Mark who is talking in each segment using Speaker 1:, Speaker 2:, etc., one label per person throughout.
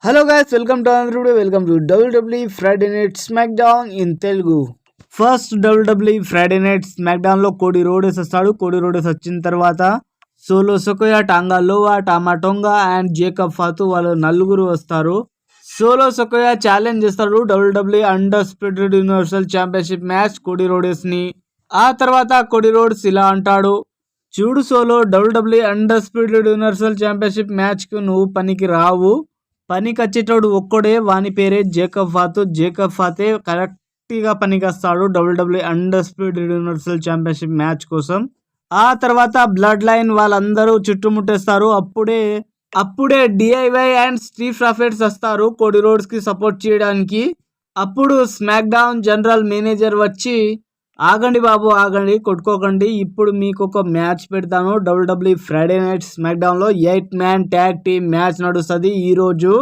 Speaker 1: Hello guys, welcome to another video. Welcome to WWE Friday night SmackDown in Telugu. First WWE Friday night SmackDown లో Cody Rhodes వస్తాడు. Cody Rhodes వచ్చిన తర్వాత Solo Sikoa, Tonga Loa, Tama Tonga and Jacob Fatu వాళ్ళు నలుగురు వస్తారు. సోలో సొకోయా challenge చేస్తాడు WWE undisputed Universal Championship match Cody Rhodes ని. ఆ తర్వాత కోడి రోడ్స్ ఇలా అంటాడు, చూడు solo, WWE undisputed Universal Championship match కు నువ్వు పనికి రావు. పనికి వచ్చేటోడు ఒక్కడే, వాని పేరే జేకబ్ ఫాతు. జేకబ్ ఫాతే కరెక్ట్ గా పనికి వస్తాడు WWE undisputed Universal Championship match కోసం. ఆ తర్వాత బ్లడ్ లైన్ వాళ్ళందరూ చుట్టుముట్టేస్తారు. అప్పుడే డిఐవై అండ్ స్ట్రీట్ ప్రాఫిట్స్ వస్తారు కోడి రోడ్స్ కి సపోర్ట్ చేయడానికి. అప్పుడు స్మాక్ డౌన్ జనరల్ మేనేజర్ వచ్చి, ఆగండి బాబు ఆగండి, కొట్టుకోకండి, ఇప్పుడు మీకు ఒక మ్యాచ్ పెడతాను. WWE Friday night SmackDown లో 8 మ్యాన్ ట్యాగ్ టీమ్ మ్యాచ్ నడుస్తుంది ఈ రోజు.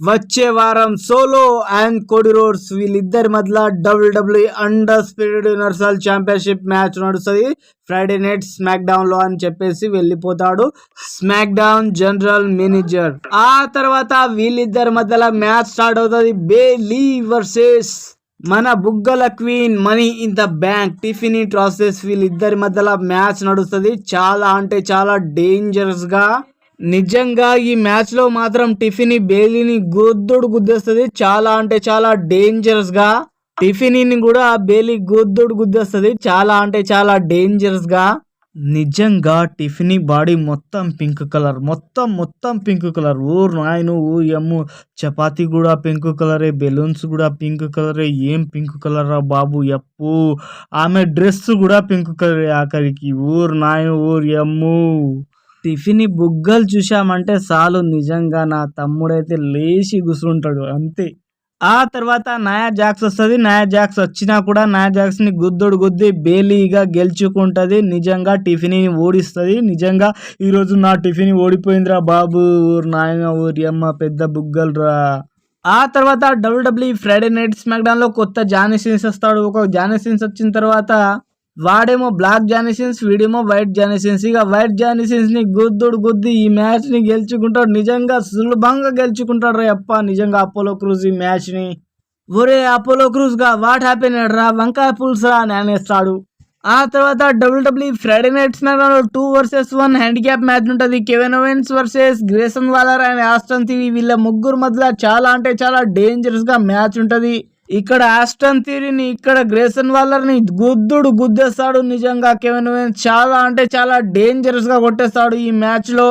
Speaker 1: వచ్చే వారం సోలో అండ్ కోడి రోడ్స్ వీళ్ళిద్దరి మధ్య WWE under spirit universal Championship match నడుస్తుంది ఫ్రైడే నైట్ స్మాక్ డౌన్ లో అని చెప్పేసి వెళ్ళిపోతాడు స్మాక్ డౌన్ జనరల్ మేనేజర్. ఆ తర్వాత వీళ్ళిద్దరి మధ్యలో మ్యాచ్ స్టార్ట్ అవుతుంది. బేలీ వర్సెస్ మన బుగ్గల queen Money in the Bank Tiffany ట్రాసెస్ వీళ్ళిద్దరి మధ్యలో మ్యాచ్ నడుస్తుంది. చాలా అంటే చాలా డేంజరస్ గా. నిజంగా ఈ మ్యాచ్ లో మాత్రం టిఫినీ బేలీని గుద్దేస్తుంది. చాలా అంటే చాలా డేంజరస్ గా. టిఫినీని కూడా బేలీ గుద్దేస్తుంది. చాలా అంటే చాలా డేంజరస్ గా. నిజంగా టిఫినీ బాడీ మొత్తం పింక్ కలర్, మొత్తం పింక్ కలర్. ఓ నాయను, ఓ యమ్ము, చపాతీ కూడా పింక్ కలరే, బెలూన్స్ కూడా పింక్ కలరే. ఏం పింక్ కలర్ రా బాబు, ఎప్పు. ఆమె డ్రెస్ కూడా పింక్ కలరే ఆఖరికి. ఊరు నాయను, ఊరు యమ్ము. టిఫినీ బుగ్గలు చూసామంటే చాలు, నిజంగా నా తమ్ముడైతే లేచి కూర్చుంటాడు అంతే. ఆ తర్వాత నయా జాక్స్ వస్తుంది. నయా జాక్స్ వచ్చినా కూడా నయా జాక్స్ ని గుద్ది బేలీగా గెలుచుకుంటది. నిజంగా టిఫినీని ఓడిస్తుంది. నిజంగా ఈరోజు నా టిఫినీ ఓడిపోయిందిరా బాబు, ఊరు నాయన, ఊరి అమ్మ, పెద్ద బుగ్గలు రా. ఆ తర్వాత WWE Friday night SmackDown లో కొత్త జానీ సీన్స్ వస్తాడు. ఒక జానీ సీన్స్ వచ్చిన తర్వాత వాడేమో బ్లాక్ జానీ సీన్స్, వీడేమో వైట్ జానీ సీన్స్. ఇక వైట్ జానీ సీన్స్ ని గుద్ది ఈ మ్యాచ్ ని గెలుచుకుంటాడు. నిజంగా సులభంగా గెలుచుకుంటాడు రా అప్ప. నిజంగా అపోలో క్రూజ్ ఈ మ్యాచ్ ని. ఒరే అపోలో క్రూజ్ గా వాట్ హ్యాపెన్ రా, వంకాయ పులుసు రా అని అనేస్తాడు. ఆ తర్వాత WWE Friday night SmackDown లో 2 vs 1 హ్యాండిక్యాప్ మ్యాచ్ ఉంటది. Kevin Owens versus Grayson Waller and Austin Theory. వీళ్ళ ముగ్గురు మధ్యలో చాలా అంటే చాలా డేంజరస్ గా మ్యాచ్ ఉంటది. ఇక్కడ ఆస్టన్ థియరీని, ఇక్కడ గ్రేసన్ వాలర్ ని గుద్దేస్తాడు. నిజంగా కెవిన్ ఓవెన్స్ చాలా అంటే చాలా డేంజరస్ గా కొట్టేస్తాడు ఈ మ్యాచ్ లో.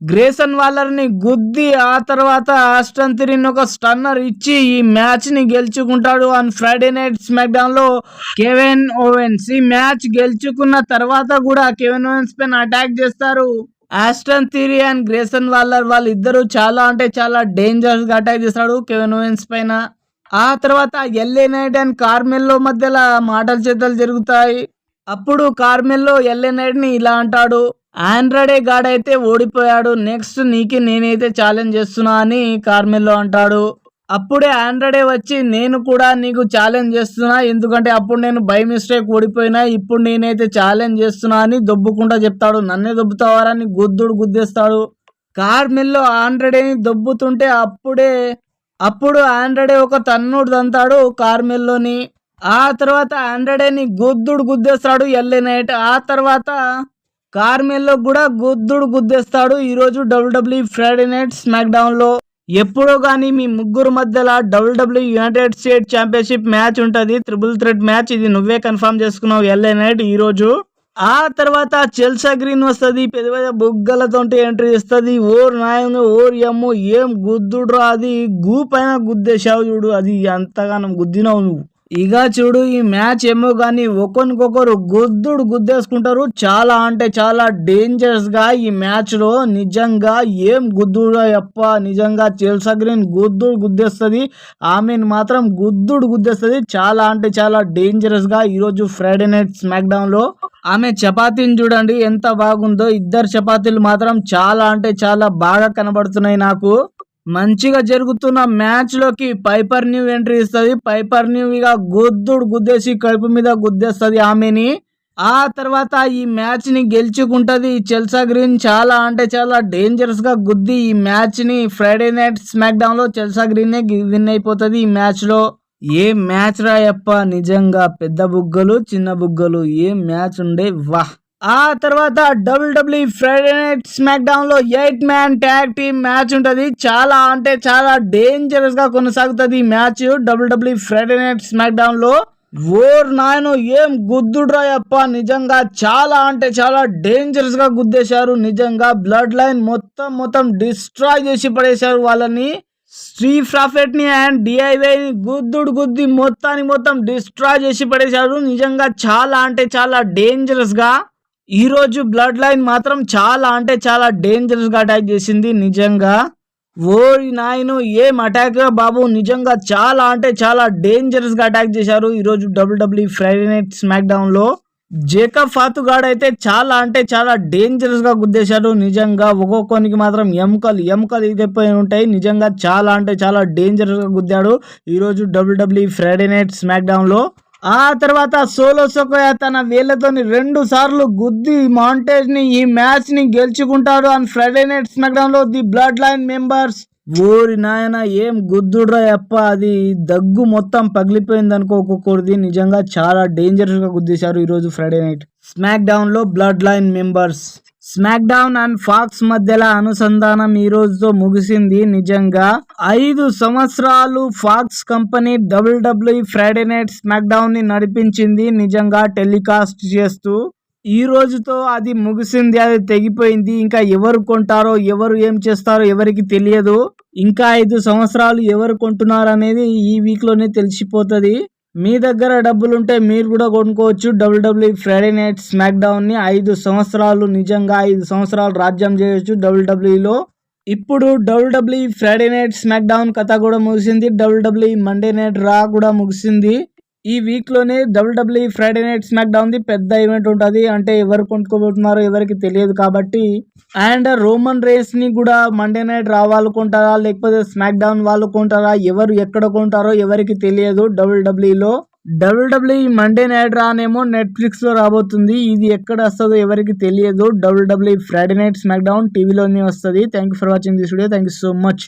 Speaker 1: గ్రేసన్ వాలర్ ని గుద్ది ఆ తర్వాత ఆస్టన్ థియరీని ఒక స్టన్నర్ ఇచ్చి ఈ మ్యాచ్ ని గెలుచుకుంటాడు. On Friday night SmackDown లో కెవిన్ ఓవెన్స్ ఈ మ్యాచ్ గెలుచుకున్న తర్వాత కూడా కెవిన్ ఓవెన్స్ పైన అటాక్ చేస్తారు. Austin Theory and Grayson Waller వాళ్ళిద్దరూ చాలా అంటే చాలా డేంజరస్ గా అటాక్ చేస్తాడు కెవిన్ ఓవెన్స్ పైన. ఆ తర్వాత ఎల్ఏ నైట్ అండ్ కార్మెల్లో మధ్యలో మాటల చేతలు జరుగుతాయి. అప్పుడు కార్మెల్లో ఎల్ఏ నైట్ ని ఇలా అంటాడు, ఆండ్రడే గాడ్ అయితే ఓడిపోయాడు, నెక్స్ట్ నీకి నేనైతే ఛాలెంజ్ చేస్తున్నా అని కార్మెల్లో అంటాడు. అప్పుడే ఆండ్రడే వచ్చి, నేను కూడా నీకు ఛాలెంజ్ చేస్తున్నా, ఎందుకంటే అప్పుడు నేను బై మిస్టేక్ ఓడిపోయినా, ఇప్పుడు నేనైతే ఛాలెంజ్ చేస్తున్నా అని దొబ్బుకుంటా చెప్తాడు. నన్నే దొబ్బుతావారని గుద్దేస్తాడు. కార్మెల్లో ఆండ్రడేని దొబ్బుతుంటే అప్పుడు ఆండ్రడే ఒక తన్నుడు తంతాడు కార్మెల్లోని. ఆ తర్వాత ఆండ్రడేని గుద్దేస్తాడు ఎల్ఏ నైట్. ఆ తర్వాత కార్మెల్లో కూడా గుద్దేస్తాడు. ఈరోజు WWE Friday night SmackDown లో ఎప్పుడో గానీ మీ ముగ్గురు మధ్యలో WWE United states championship match ఉంటది, ట్రిపుల్ థ్రెట్ మ్యాచ్. ఇది నువ్వే కన్ఫర్మ్ చేసుకున్నావు ఎల్ఏ నైట్ ఈ రోజు. ఆ తర్వాత చెల్సా గ్రీన్ వస్తుంది, పెద్ద పెద్ద బుగ్గలతో ఎంట్రీ ఇస్తుంది. ఓర్ నాయన, ఓర్ యమ్ము, ఏం గుద్దుడ్రా అది, గూ పైన గుద్దేశావు చూడు, అది అంతగానం గుద్దినావు నువ్వు. ఇక చూడు, ఈ మ్యాచ్ ఏమో కానీ ఒకరికొకరు గుద్దేసుకుంటారు. చాలా అంటే చాలా డేంజరస్ గా ఈ మ్యాచ్ లో. నిజంగా ఏం గుద్దుడా యప్ప. నిజంగా చెల్సా గ్రీన్ గుద్దేస్తుంది, ఆమెను మాత్రం గుద్దేస్తుంది. చాలా అంటే చాలా డేంజరస్ గా ఈరోజు ఫ్రైడే నైట్ స్మాక్ డౌన్ లో. ఆమె చపాతీని చూడండి ఎంత బాగుందో. ఇద్దరు చపాతీలు మాత్రం చాలా అంటే చాలా బాగా కనబడుతున్నాయి నాకు. మంచిగా జరుగుతున్న మ్యాచ్ లోకి పైపర్ న్యూ ఎంట్రీ ఇస్తుంది. పైపర్ న్యూ ఇక గుద్దేసి కడుపు మీద గుద్దేస్తుంది ఆమెని. ఆ తర్వాత ఈ మ్యాచ్ ని గెలుచుకుంటది చెల్సా గ్రీన్. చాలా అంటే చాలా డేంజరస్ గా గుద్ది ఈ మ్యాచ్ ని ఫ్రైడే నైట్ స్మాక్ డౌన్ లో చెల్సా గ్రీన్ విన్ అయిపోతుంది ఈ మ్యాచ్ లో. ఏ మ్యాచ్ రాయప్ప, నిజంగా పెద్ద బుగ్గలు చిన్న బుగ్గలు, ఏ మ్యాచ్ ఉండే వాహ్. ఆ తర్వాత WWE Friday night SmackDown లో 8 మ్యాన్ ట్యాగ్ టీమ్ మ్యాచ్ ఉంటది. చాలా అంటే చాలా డేంజరస్ గా కొనసాగుతుంది ఈ match WWE Friday night SmackDown లో. ఓర్ నాయను ఏం గుద్దుడ్రాయప్ప, నిజంగా చాలా అంటే చాలా డేంజరస్ గా గుద్దేశారు. నిజంగా బ్లడ్ లైన్ మొత్తం డిస్ట్రాయ్ చేసి పడేశారు వాళ్ళని. స్ట్రీట్ ప్రాఫిట్ ని అండ్ డిఐవై ని గుద్ది మొత్తం డిస్ట్రాయ్ చేసి పడేశారు. నిజంగా చాలా అంటే చాలా డేంజరస్ గా ఈ రోజు బ్లడ్ లైన్ మాత్రం చాలా అంటే చాలా డేంజరస్ గా అటాక్ చేసింది. నిజంగా ఓరి నాయను ఏం అటాక్ బాబు, నిజంగా చాలా అంటే చాలా డేంజరస్ గా అటాక్ చేశారు ఈ రోజు WWE Friday night SmackDown లో. జేకబ్ ఫాతు గాడ్ అయితే చాలా అంటే చాలా డేంజరస్ గా గుద్దేశారు. నిజంగా ఒక్కొక్కనికి మాత్రం ఎముకలు ఇదైపోయి ఉంటాయి. నిజంగా చాలా అంటే చాలా డేంజరస్ గా గుద్దాడు ఈ రోజు WWE Friday night SmackDown లో. ఆ తర్వాత సోలో సోకోయా తన వేళ్లతోని 2 సార్లు గుద్ది మాంటేజ్ ని ఈ మ్యాచ్ ని గెలుచుకుంటాడు and Friday night SmackDown లో ది బ్లడ్ లైన్ మెంబర్స్. ఓరి నాయన ఏం గుద్దుడ్రా అప్ప, అది దగ్గు మొత్తం పగిలిపోయింది అనుకో ఒక్కొక్కరిది. నిజంగా చాలా డేంజరస్ గా గుద్దేశారు ఈ రోజు ఫ్రైడే నైట్ స్మాక్ డౌన్ లో blood line members. SmackDown and Fox మధ్యలో అనుసంధానం ఈ రోజుతో ముగిసింది. నిజంగా 5 సంవత్సరాలు Fox company WWE Friday night SmackDown ని నడిపించింది. నిజంగా టెలికాస్ట్ చేస్తూ ఈ రోజుతో అది ముగిసింది, అది తెగిపోయింది. ఇంకా ఎవరు కొంటారో ఎవరు ఏం చేస్తారో ఎవరికి తెలియదు. ఇంకా 5 సంవత్సరాలు ఎవరు కొంటున్నారు అనేది ఈ వీక్ లోనే తెలిసిపోతుంది. మీ దగ్గర డబ్బులుంటే మీరు కూడా కొనుక్కోవచ్చు WWE Friday night SmackDown ని. 5 సంవత్సరాలు, నిజంగా 5 సంవత్సరాలు రాజ్యం చేయొచ్చు డబ్ల్యూడబ్ల్యూఈలో. ఇప్పుడు WWE Friday night smack down కథ కూడా ముగిసింది. డబ్ల్యూడబ్ల్యూఈ మండే నైట్ రా కూడా ముగిసింది. ఈ వీక్ లోనే WWE Friday night smack down the పెద్ద ఈవెంట్ ఉంటుంది. అంటే ఎవరు కొనుక్కోబోతున్నారో ఎవరికి తెలియదు కాబట్టి. అండ్ రోమన్ రేస్ ని కూడా మండే నైట్ రా వాళ్ళు కొంటారా లేకపోతే స్మాక్ డౌన్ వాళ్ళు కొంటారా, ఎవరు ఎక్కడ కొంటారో ఎవరికి తెలియదు డబ్ల్యూడబ్ల్యూఈలో. డబ్ల్యూడబ్ల్యూఈ మండే నైట్ రానేమో నెట్ఫ్లిక్స్ లో రాబోతుంది. ఇది ఎక్కడ వస్తుందో ఎవరికి తెలియదు. WWE Friday night smack down టీవీలోనే వస్తుంది. Thank you for watching this video. Thank you so much.